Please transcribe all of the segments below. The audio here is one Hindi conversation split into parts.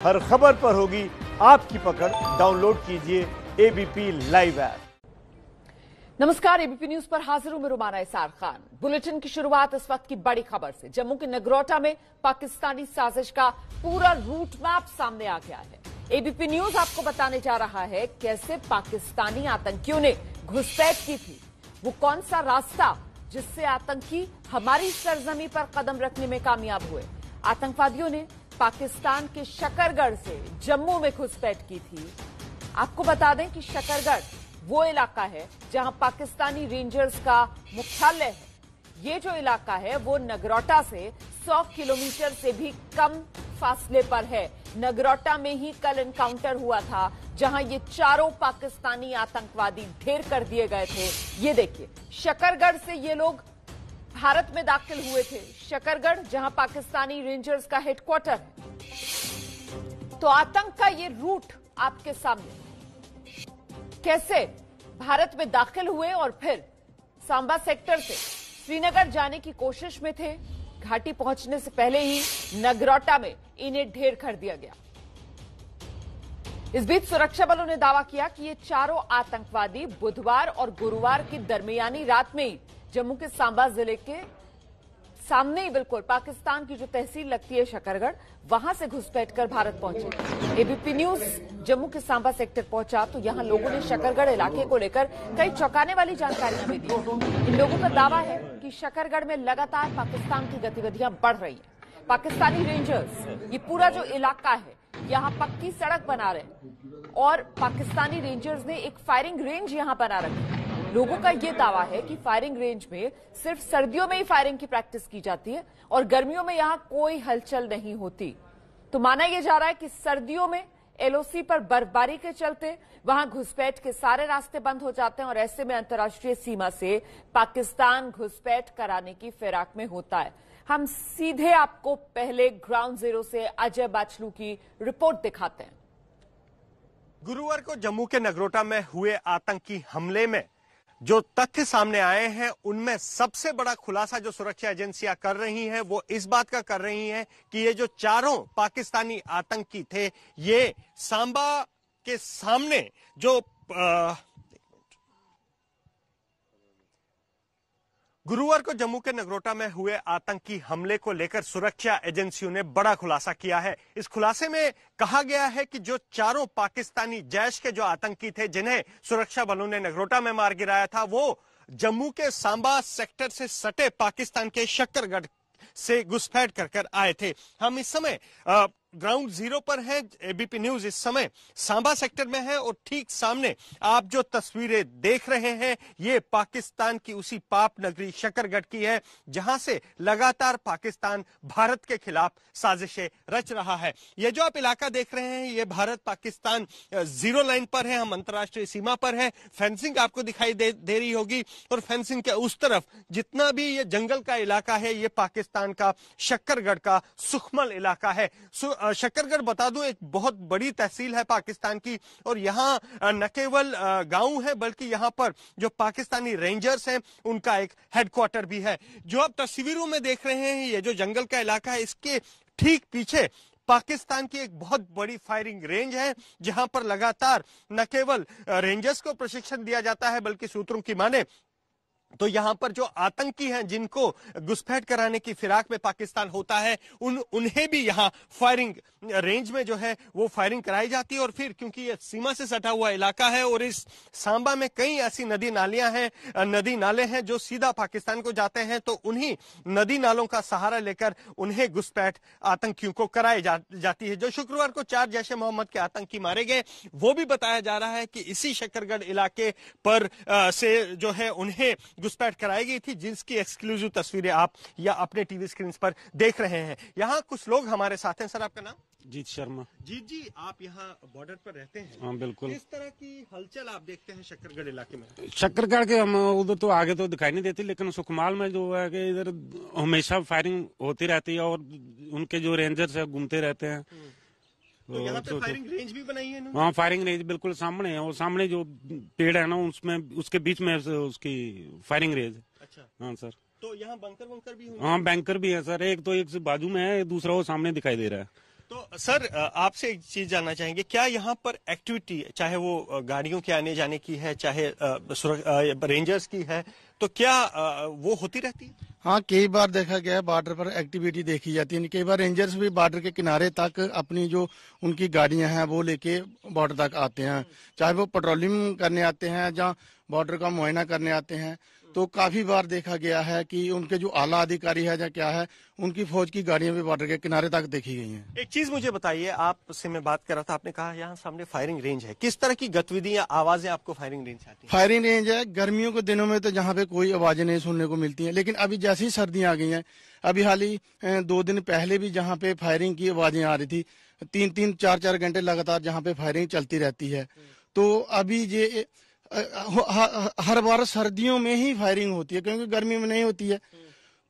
हर खबर पर होगी आपकी पकड़। डाउनलोड कीजिए एबीपी लाइव ऐप। नमस्कार, एबीपी न्यूज पर हाजिर हूं मैं रुमाना इसार खान। बुलेटिन की शुरुआत इस वक्त की बड़ी खबर से। जम्मू के नगरोटा में पाकिस्तानी साजिश का पूरा रूट मैप सामने आ गया है। एबीपी न्यूज आपको बताने जा रहा है कैसे पाकिस्तानी आतंकियों ने घुसपैठ की थी। वो कौन सा रास्ता जिससे आतंकी हमारी सरजमी पर कदम रखने में कामयाब हुए। आतंकवादियों ने पाकिस्तान के शकरगढ़ से जम्मू में घुसपैठ की थी। आपको बता दें कि शकरगढ़ वो इलाका है जहां पाकिस्तानी रेंजर्स का मुख्यालय है। ये जो इलाका है वो नगरोटा से 100 किलोमीटर से भी कम फासले पर है। नगरोटा में ही कल एनकाउंटर हुआ था जहां ये चारों पाकिस्तानी आतंकवादी ढेर कर दिए गए थे। ये देखिए, शकरगढ़ से ये लोग भारत में दाखिल हुए थे। शकरगढ़ जहां पाकिस्तानी रेंजर्स का हेडक्वार्टर है। तो आतंक का ये रूट आपके सामने, कैसे भारत में दाखिल हुए और फिर सांबा सेक्टर से श्रीनगर जाने की कोशिश में थे। घाटी पहुंचने से पहले ही नगरोटा में इन्हें ढेर कर दिया गया। इस बीच सुरक्षा बलों ने दावा किया कि ये चारों आतंकवादी बुधवार और गुरुवार की दरमियानी रात में ही जम्मू के सांबा जिले के सामने ही बिल्कुल पाकिस्तान की जो तहसील लगती है शकरगढ़, वहां से घुसपैठ कर भारत पहुंचे। एबीपी न्यूज जम्मू के सांबा सेक्टर पहुंचा तो यहां लोगों ने शकरगढ़ इलाके को लेकर कई चौंकाने वाली जानकारियां भी दी। इन लोगों का दावा है कि शकरगढ़ में लगातार पाकिस्तान की गतिविधियां बढ़ रही हैं। पाकिस्तानी रेंजर्स ये पूरा जो इलाका है यहां पक्की सड़क बना रहे हैं और पाकिस्तानी रेंजर्स ने एक फायरिंग रेंज यहां बना रखी है। लोगों का यह दावा है कि फायरिंग रेंज में सिर्फ सर्दियों में ही फायरिंग की प्रैक्टिस की जाती है और गर्मियों में यहां कोई हलचल नहीं होती। तो माना यह जा रहा है कि सर्दियों में एलओसी पर बर्फबारी के चलते वहां घुसपैठ के सारे रास्ते बंद हो जाते हैं और ऐसे में अंतर्राष्ट्रीय सीमा से पाकिस्तान घुसपैठ कराने की फिराक में होता है। हम सीधे आपको पहले ग्राउंड जीरो से अजय बाचलू की रिपोर्ट दिखाते हैं। गुरुवार को जम्मू के नगरोटा में हुए आतंकी हमले में जो तथ्य सामने आए हैं उनमें सबसे बड़ा खुलासा जो सुरक्षा एजेंसियां कर रही हैं वो इस बात का कर रही हैं कि ये जो चारों पाकिस्तानी आतंकी थे ये सांबा के सामने जो गुरुवार को जम्मू के नगरोटा में हुए आतंकी हमले को लेकर सुरक्षा एजेंसियों ने बड़ा खुलासा किया है। इस खुलासे में कहा गया है कि जो चारों पाकिस्तानी जैश के जो आतंकी थे जिन्हें सुरक्षा बलों ने नगरोटा में मार गिराया था वो जम्मू के सांबा सेक्टर से सटे पाकिस्तान के शकरगढ़ से घुसपैठ कर आए थे। हम इस समय ग्राउंड जीरो पर है। एबीपी न्यूज इस समय सांबा सेक्टर में है और ठीक सामने आप जो तस्वीरें देख रहे हैं ये पाकिस्तान की उसी पाप नगरी शकरगढ़ की है जहां से लगातार पाकिस्तान भारत के खिलाफ साजिशें रच रहा है। ये जो आप इलाका देख रहे हैं ये भारत पाकिस्तान जीरो लाइन पर है। हम अंतर्राष्ट्रीय सीमा पर है। फेंसिंग आपको दिखाई दे रही होगी और फेंसिंग के उस तरफ जितना भी ये जंगल का इलाका है ये पाकिस्तान का शकरगढ़ का सुखमल इलाका है। शकरगढ़ बता दूं एक बहुत बड़ी तहसील है पाकिस्तान की और यहाँ न केवल गांव है बल्कि यहाँ पर जो पाकिस्तानी रेंजर्स हैं उनका एक हेडक्वार्टर भी है। जो आप तस्वीरों में देख रहे हैं ये जो जंगल का इलाका है इसके ठीक पीछे पाकिस्तान की एक बहुत बड़ी फायरिंग रेंज है जहां पर लगातार न केवल रेंजर्स को प्रशिक्षण दिया जाता है बल्कि सूत्रों की माने तो यहां पर जो आतंकी हैं जिनको घुसपैठ कराने की फिराक में पाकिस्तान होता है उन्हें भी यहां फायरिंग रेंज में जो है वो फायरिंग कराई जाती है। और फिर क्योंकि ये सीमा से सटा हुआ इलाका है और इस सांबा में कई ऐसी नदी नालियां हैं, नदी नाले हैं जो सीधा पाकिस्तान को जाते हैं तो उन्हीं नदी नालों का सहारा लेकर उन्हें घुसपैठ आतंकियों को कराई जाती है। जो शुक्रवार को 4 जैश ए मोहम्मद के आतंकी मारे गए वो भी बताया जा रहा है कि इसी शकरगढ़ इलाके पर से जो है उन्हें घुसपैठ कराई गई थी जिसकी एक्सक्लूसिव तस्वीरें आप या अपने टीवी स्क्रीन पर देख रहे हैं। यहाँ कुछ लोग हमारे साथ हैं। सर आपका नाम? जीत शर्मा। जीत जी, आप यहाँ बॉर्डर पर रहते हैं? हाँ बिल्कुल। किस तरह की हलचल आप देखते हैं शकरगढ़ इलाके में? शकरगढ़ के हम उधर तो आगे तो दिखाई नहीं देती लेकिन सुकमाल में जो है कि इधर हमेशा फायरिंग होती रहती है और उनके जो रेंजर्स है घूमते रहते हैं। तो यहाँ पे फायरिंग रेंज भी बनाई है? हाँ, फायरिंग रेंज बिल्कुल सामने है और सामने जो पेड़ है ना उसमें उसके बीच में उसकी फायरिंग रेंज। अच्छा। हाँ सर। तो यहाँ बंकर भी हाँ बैंकर भी है सर। एक तो एक बाजू में है दूसरा वो सामने दिखाई दे रहा है। तो सर आपसे एक चीज जानना चाहेंगे, क्या यहाँ पर एक्टिविटी चाहे वो गाड़ियों के आने जाने की है, चाहे रेंजर्स की है, तो क्या वो होती रहती है? हाँ, कई बार देखा गया है बॉर्डर पर एक्टिविटी देखी जाती है। कई बार रेंजर्स भी बॉर्डर के किनारे तक अपनी जो उनकी गाड़ियां हैं वो लेके बॉर्डर तक आते हैं, चाहे वो पेट्रोलिंग करने आते हैं या बॉर्डर का मुआयना करने आते हैं। तो काफी बार देखा गया है कि उनके जो आला अधिकारी है या क्या है, उनकी फौज की गाड़ियां भी बॉर्डर के किनारे तक देखी गई हैं। एक चीज मुझे बताइए, आपसे मैं बात कर रहा था, आपने कहा यहाँ सामने फायरिंग रेंज है, किस तरह की गतिविधियां आवाजें आपको फायरिंग रेंज से आती हैं? फायरिंग रेंज है, गर्मियों के दिनों में तो जहाँ पे कोई आवाजें नहीं सुनने को मिलती हैं, लेकिन अभी जैसी ही सर्दियां आ गई हैं, अभी हाल ही 2 दिन पहले भी जहाँ पे फायरिंग की आवाजें आ रही थी, 3-3, 4-4 घंटे लगातार जहाँ पे फायरिंग चलती रहती है। तो अभी ये हर बार सर्दियों में ही फायरिंग होती है, क्योंकि गर्मी में नहीं होती है।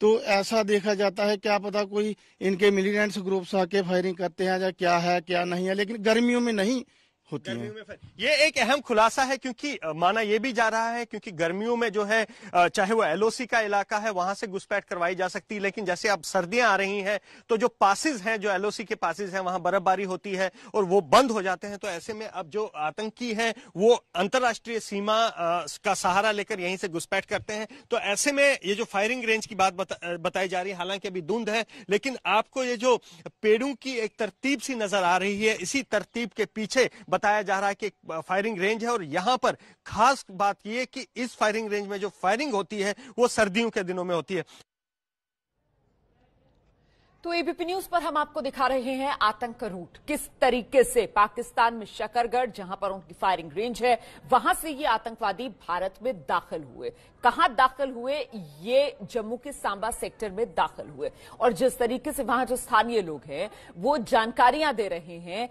तो ऐसा देखा जाता है, क्या पता कोई इनके मिलिटेंट्स ग्रुप्स आके फायरिंग करते हैं या क्या है क्या नहीं है, लेकिन गर्मियों में नहीं होती है। ये एक अहम खुलासा है, क्योंकि माना ये भी जा रहा है क्योंकि गर्मियों में जो है चाहे वो एलओसी का इलाका है वहां से घुसपैठ करवाई जा सकती है, लेकिन जैसे अब सर्दियां आ रही हैं तो जो पासिस हैं, जो एलओसी के पासिस हैं, वहां बर्फबारी होती है और वो बंद हो जाते हैं। तो ऐसे में अब जो आतंकी हैं वो अंतर्राष्ट्रीय सीमा का सहारा लेकर यहीं से घुसपैठ करते हैं। तो ऐसे में ये जो फायरिंग रेंज की बात बताई जा रही है, हालांकि अभी धुंध है, लेकिन आपको ये जो पेड़ों की एक तरतीब सी नजर आ रही है, इसी तरतीब के पीछे बताया जा रहा है कि फायरिंग रेंज है। और यहां पर खास बात यह कि इस फायरिंग रेंज में जो फायरिंग होती है वो सर्दियों के दिनों में होती है। तो एबीपी न्यूज पर हम आपको दिखा रहे हैं आतंक का रूट, किस तरीके से पाकिस्तान में शकरगढ़, जहां पर उनकी फायरिंग रेंज है, वहां से ये आतंकवादी भारत में दाखिल हुए। कहां दाखिल हुए? ये जम्मू के सांबा सेक्टर में दाखिल हुए। और जिस तरीके से वहां जो स्थानीय लोग हैं वो जानकारियां दे रहे हैं,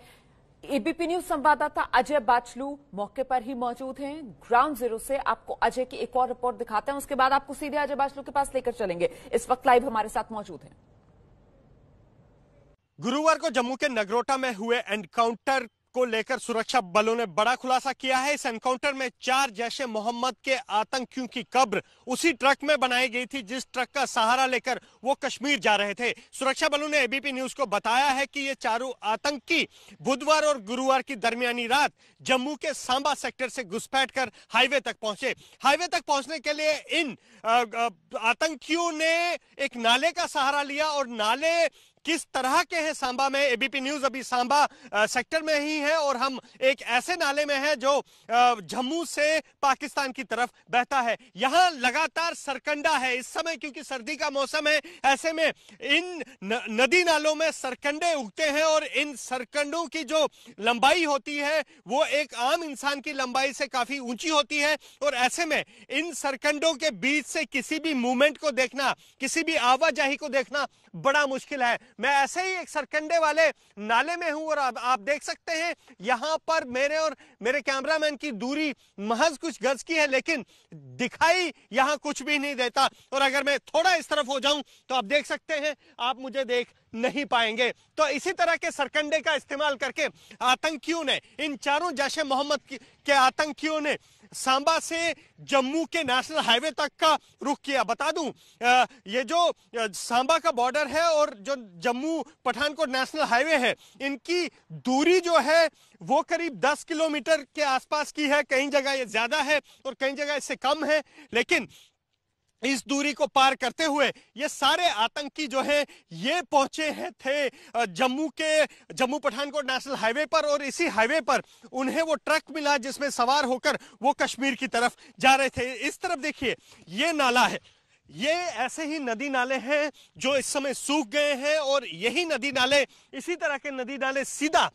एबीपी न्यूज संवाददाता अजय बाचलू मौके पर ही मौजूद हैं। ग्राउंड जीरो से आपको अजय की एक और रिपोर्ट दिखाते हैं, उसके बाद आपको सीधे अजय बाचलू के पास लेकर चलेंगे। इस वक्त लाइव हमारे साथ मौजूद हैं। गुरुवार को जम्मू के नगरोटा में हुए एनकाउंटर को लेकर सुरक्षा बलों ने बड़ा खुलासा किया है। इस एनकाउंटर में 4 जैशे मोहम्मद के आतंकियों की कब्र उसी ट्रक में बनाई गई थी जिस ट्रक का सहारा लेकर वो कश्मीर जा रहे थे। सुरक्षा बलों ने एबीपी न्यूज को बताया है कि ये चारों आतंकी बुधवार और गुरुवार की दरमियानी रात जम्मू के सांबा सेक्टर से घुसपैठ कर हाईवे तक पहुंचे। हाईवे तक पहुंचने के लिए इन आतंकियों ने एक नाले का सहारा लिया, और नाले किस तरह के हैं सांबा में, एबीपी न्यूज अभी सांबा सेक्टर में ही है और हम एक ऐसे नाले में हैं जो जम्मू से पाकिस्तान की तरफ बहता है। यहां लगातार सरकंडा है इस समय, क्योंकि सर्दी का मौसम है। ऐसे में इन नदी नालों में सरकंडे उगते हैं और इन सरकंडों की जो लंबाई होती है वो एक आम इंसान की लंबाई से काफी ऊंची होती है। और ऐसे में इन सरकंडों के बीच से किसी भी मूवमेंट को देखना, किसी भी आवाजाही को देखना बड़ा मुश्किल है। मैं ऐसे ही एक सरकंडे वाले नाले में हूं और आप देख सकते हैं यहां पर मेरे और मेरे कैमरामैन की दूरी महज कुछ गज की है, लेकिन दिखाई यहां कुछ भी नहीं देता। और अगर मैं थोड़ा इस तरफ हो जाऊं तो आप देख सकते हैं, आप मुझे देख नहीं पाएंगे। तो इसी तरह के सरकंडे का इस्तेमाल करके आतंकियों ने, इन चारों जैशे मोहम्मद के आतंकियों ने सांबा से जम्मू के नेशनल हाईवे तक का रुख किया। बता दूं, ये जो सांबा का बॉर्डर है और जो जम्मू पठानकोट नेशनल हाईवे है, इनकी दूरी जो है वो करीब 10 किलोमीटर के आसपास की है। कई जगह ये ज्यादा है और कई जगह इससे कम है, लेकिन इस दूरी को पार करते हुए ये सारे आतंकी जो हैं ये पहुंचे हैं थे जम्मू पठानकोट नेशनल हाईवे पर, और इसी हाईवे पर उन्हें वो ट्रक मिला जिसमें सवार होकर वो कश्मीर की तरफ जा रहे थे। इस तरफ देखिए, ये नाला है, ये ऐसे ही नदी नाले हैं जो इस समय सूख गए हैं, और यही नदी नाले, इसी तरह के नदी नाले सीधा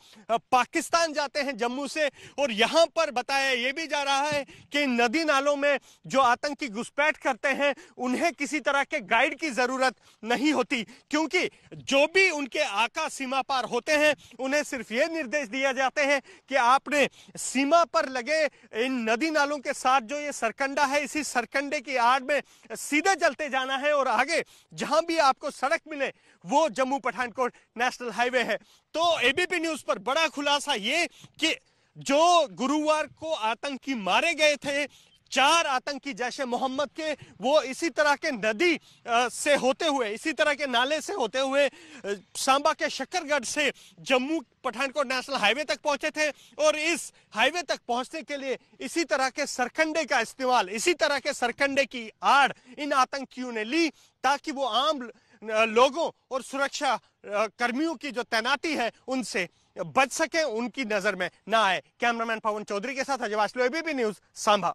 पाकिस्तान जाते हैं जम्मू से। और यहां पर बताया यह भी जा रहा है कि नदी नालों में जो आतंकी घुसपैठ करते हैं उन्हें किसी तरह के गाइड की जरूरत नहीं होती, क्योंकि जो भी उनके आका सीमा पार होते हैं उन्हें सिर्फ ये निर्देश दिए जाते हैं कि आपने सीमा पर लगे इन नदी नालों के साथ जो ये सरकंडा है, इसी सरकंडे की आड़ में सीधे चलते जाना है, और आगे जहां भी आपको सड़क मिले वो जम्मू पठानकोट नेशनल हाईवे है। तो एबीपी न्यूज पर बड़ा खुलासा ये कि जो गुरुवार को आतंकी मारे गए थे, 4 आतंकी जैश ए मोहम्मद के वो इसी तरह के नदी से होते हुए, इसी तरह के नाले से होते हुए सांबा के शकरगढ़ से जम्मू पठानकोट नेशनल हाईवे तक पहुंचे थे और इस हाईवे तक पहुंचने के लिए इसी तरह के सरकंडे का इस्तेमाल, इसी तरह के सरकंडे की आड़ इन आतंकियों ने ली ताकि वो आम लोगों और सुरक्षा कर्मियों की जो तैनाती है उनसे बच सके, उनकी नजर में ना आए। कैमरामैन पवन चौधरी के साथ अजय बाचलू, एबीपी न्यूज, सांबा।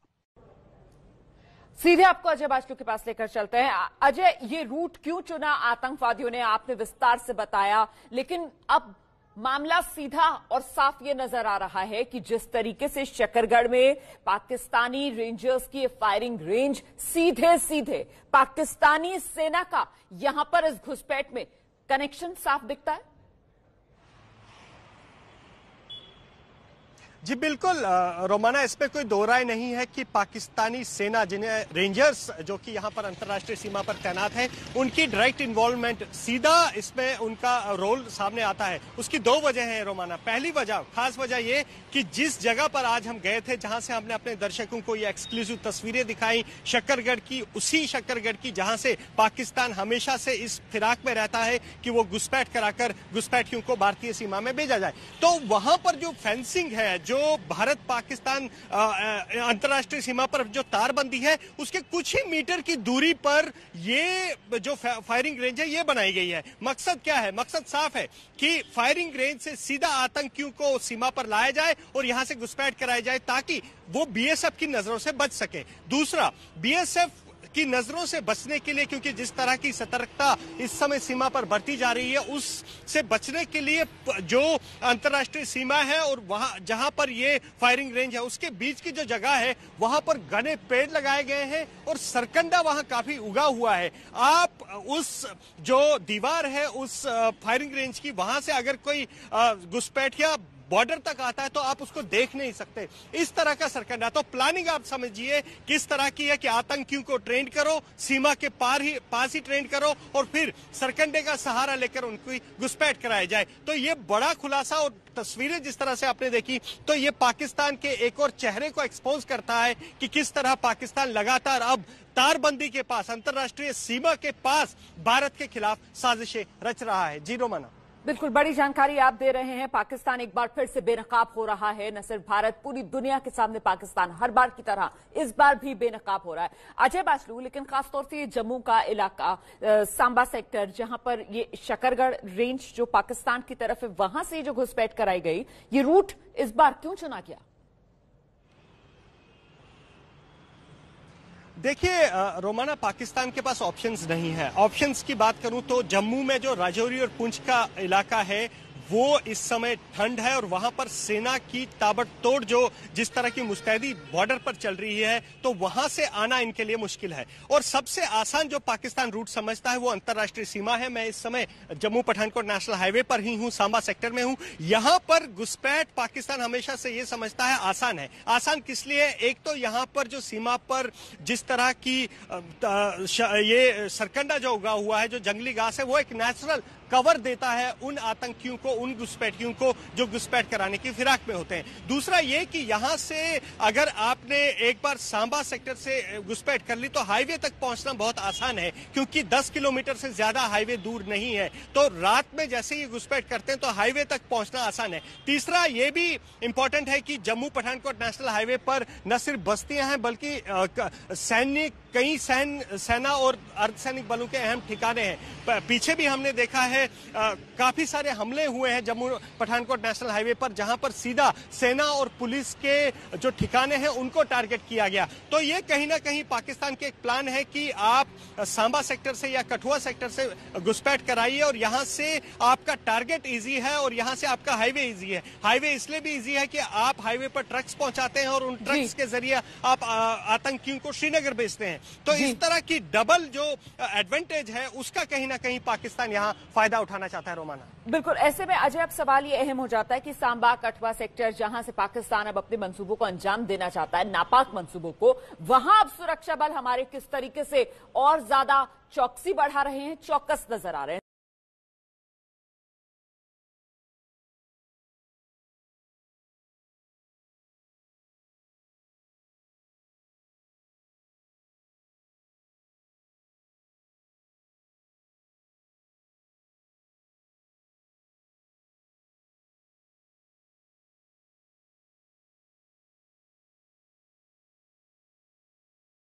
सीधे आपको अजय बाचलू के पास लेकर चलते हैं। अजय, ये रूट क्यों चुना आतंकवादियों ने, आपने विस्तार से बताया, लेकिन अब मामला सीधा और साफ ये नजर आ रहा है कि जिस तरीके से शकरगढ़ में पाकिस्तानी रेंजर्स की फायरिंग रेंज सीधे सीधे पाकिस्तानी सेना का यहां पर इस घुसपैठ में कनेक्शन साफ दिखता है। जी बिल्कुल रोमाना, इस पे कोई दो राय नहीं है कि पाकिस्तानी सेना, जिन्हें रेंजर्स जो कि यहां पर अंतर्राष्ट्रीय सीमा पर तैनात है, उनकी डायरेक्ट इन्वॉल्वमेंट, सीधा इसमें उनका रोल सामने आता है। उसकी 2 वजह हैं रोमाना। पहली वजह, खास वजह ये कि जिस जगह पर आज हम गए थे, जहां से हमने अपने दर्शकों को ये एक्सक्लूसिव तस्वीरें दिखाई शकरगढ़ की, उसी शकरगढ़ की जहां से पाकिस्तान हमेशा से इस फिराक में रहता है कि वो घुसपैठ कराकर घुसपैठियों को भारतीय सीमा में भेजा जाए। तो वहां पर जो फेंसिंग है, जो भारत पाकिस्तान अंतर्राष्ट्रीय सीमा पर जो तारबंदी है, उसके कुछ ही मीटर की दूरी पर ये जो फायरिंग रेंज है ये बनाई गई है। मकसद क्या है? मकसद साफ है कि फायरिंग रेंज से सीधा आतंकियों को सीमा पर लाया जाए और यहां से घुसपैठ कराई जाए ताकि वो बीएसएफ की नजरों से बच सके। दूसरा, बीएसएफ की नजरों से बचने के लिए, क्योंकि जिस तरह की सतर्कता इस समय सीमा पर बढ़ती जा रही है, उससे बचने के लिए जो अंतर्राष्ट्रीय सीमा है और वहां जहां पर ये फायरिंग रेंज है, उसके बीच की जो जगह है वहां पर घने पेड़ लगाए गए हैं और सरकंडा वहां काफी उगा हुआ है। आप उस जो दीवार है उस फायरिंग रेंज की, वहां से अगर कोई घुसपैठिया बॉर्डर तक आता है तो आप उसको देख नहीं सकते, इस तरह का सरकंडा। तो प्लानिंग आप समझिए किस तरह की है कि आतंकियों को ट्रेन करो, सीमा के पास ही ट्रेन करो और फिर सरकंडे का सहारा लेकर उनको घुसपैठ कराया जाए। तो ये बड़ा खुलासा और तस्वीरें जिस तरह से आपने देखी, तो ये पाकिस्तान के एक और चेहरे को एक्सपोज करता है कि किस तरह पाकिस्तान लगातार अब तारबंदी के पास, अंतर्राष्ट्रीय सीमा के पास भारत के खिलाफ साजिशें रच रहा है। जी रोमाना। बिल्कुल, बड़ी जानकारी आप दे रहे हैं। पाकिस्तान एक बार फिर से बेनकाब हो रहा है। न सिर्फ भारत, पूरी दुनिया के सामने पाकिस्तान हर बार की तरह इस बार भी बेनकाब हो रहा है। अजय बाचलू, लेकिन खासतौर से ये जम्मू का इलाका, सांबा सेक्टर, जहां पर ये शकरगढ़ रेंज जो पाकिस्तान की तरफ है, वहां से जो घुसपैठ कराई गई, ये रूट इस बार क्यों चुना गया? देखिए रोमाना, पाकिस्तान के पास ऑप्शंस नहीं है। ऑप्शंस की बात करूं तो जम्मू में जो राजौरी और पुंछ का इलाका है वो इस समय ठंड है और वहां पर सेना की ताबड़तोड़ जो जिस तरह की मुस्तैदी बॉर्डर पर चल रही है, तो वहां से आना इनके लिए मुश्किल है। और सबसे आसान जो पाकिस्तान रूट समझता है वो अंतर्राष्ट्रीय सीमा है। मैं इस समय जम्मू पठानकोट नेशनल हाईवे पर ही हूं, सांबा सेक्टर में हूं। यहां पर घुसपैठ पाकिस्तान हमेशा से ये समझता है आसान है। आसान किस लिए? एक तो यहां पर जो सीमा पर जिस तरह की ये सरकंडा जो उगा हुआ है, जो जंगली घास है, वो एक नेचुरल कवर देता है उन आतंकियों को, उन घुसपैठियों को जो घुसपैठ कराने की फिराक में होते हैं। दूसरा ये कि यहां से अगर आपने एक बार सांबा सेक्टर से घुसपैठ कर ली तो हाईवे तक पहुंचना बहुत आसान है, क्योंकि 10 किलोमीटर से ज्यादा हाईवे दूर नहीं है। तो रात में जैसे ही घुसपैठ करते हैं तो हाईवे तक पहुंचना आसान है। तीसरा ये भी इंपॉर्टेंट है कि जम्मू पठानकोट नेशनल हाईवे पर न सिर्फ बस्तियां हैं बल्कि सैनिक, कई सेना और अर्धसैनिक बलों के अहम ठिकाने हैं। पीछे भी हमने देखा है काफी सारे हमले हुए हैं जम्मू पठानकोट नेशनल हाईवे पर, जहां पर सीधा सेना और पुलिस के जो ठिकाने हैं उनको टारगेट किया गया। तो ये कहीं ना कहीं पाकिस्तान के एक प्लान है कि आप सांबा सेक्टर से या कठुआ सेक्टर से घुसपैठ कराइए और यहां से आपका टारगेट इजी है और यहां से आपका हाईवे इजी है। हाईवे इसलिए भी इजी है कि आप हाईवे पर ट्रक्स पहुंचाते हैं और उन ट्रक्स के जरिए आप आतंकियों को श्रीनगर भेजते हैं। तो इस तरह की डबल जो एडवांटेज है उसका कहीं ना कहीं पाकिस्तान यहां फायदा उठाना चाहता है। रोमाना, बिल्कुल, ऐसे में अजय अब सवाल ये अहम हो जाता है कि सांबा कठुआ सेक्टर, जहां से पाकिस्तान अब अपने मंसूबों को अंजाम देना चाहता है, नापाक मंसूबों को, वहां अब सुरक्षा बल हमारे किस तरीके से और ज्यादा चौकसी बढ़ा रहे हैं, चौकस नजर आ रहे हैं।